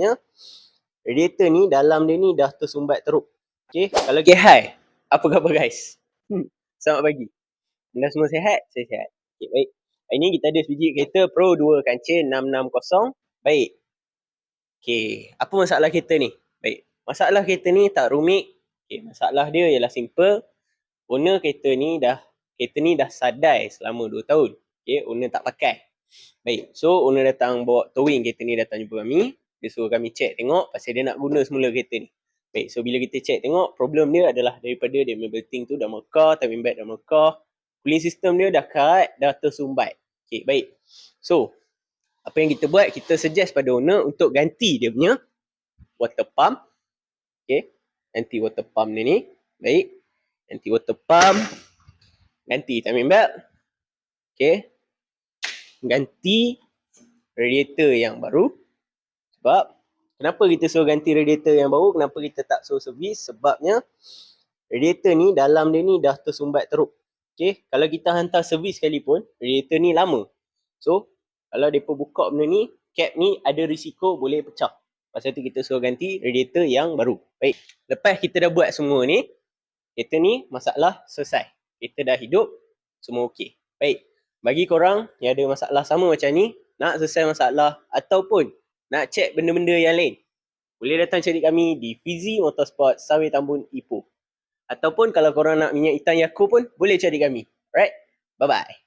sebabnya radiator ni dalam dia ni dah tersumbat teruk. Okay, kalau hi, apa khabar guys? Selamat pagi. Anda semua sihat? Saya sihat. Okay, baik. Hari ni kita ada sebiji kereta Pro 2 kancil 660. Baik. Okay, apa masalah kereta ni? Baik, masalah kereta ni tak rumit. Okay, masalah dia ialah simple. Owner kereta ni dah sadai selama 2 tahun. Okay, owner tak pakai. Baik, so owner datang bawa towing kereta ni, datang jumpa kami. Dia suruh kami check tengok pasal dia nak guna semula kereta ni. Baik, so bila kita check tengok, problem dia adalah daripada dia punya belting tu dah mekar, timing belt dah mekar, cooling system dia dah karat, dah tersumbat. Okay, baik. So, apa yang kita buat, kita suggest pada owner untuk ganti dia punya water pump. Okay, ganti water pump dia ni. Baik, ganti water pump, ganti timing belt. Okay, ganti radiator yang baru. Sebab kenapa kita suruh ganti radiator yang baru, kenapa kita tak suruh servis? Sebabnya radiator ni dalam dia ni dah tersumbat teruk. Okay, kalau kita hantar servis sekalipun, radiator ni lama. So kalau mereka buka benda ni, cap ni ada risiko boleh pecah. Pasal tu kita suruh ganti radiator yang baru. Baik, lepas kita dah buat semua ni, kereta ni masalah selesai. Kereta dah hidup, semua okey. Baik, bagi korang yang ada masalah sama macam ni, nak selesai masalah ataupun nak check benda-benda yang lain, boleh datang cari kami di Fizi Motorsport, Sawit Tambun, Ipoh. Ataupun kalau korang nak minyak hitam Yakult pun, boleh cari kami. Alright, bye-bye.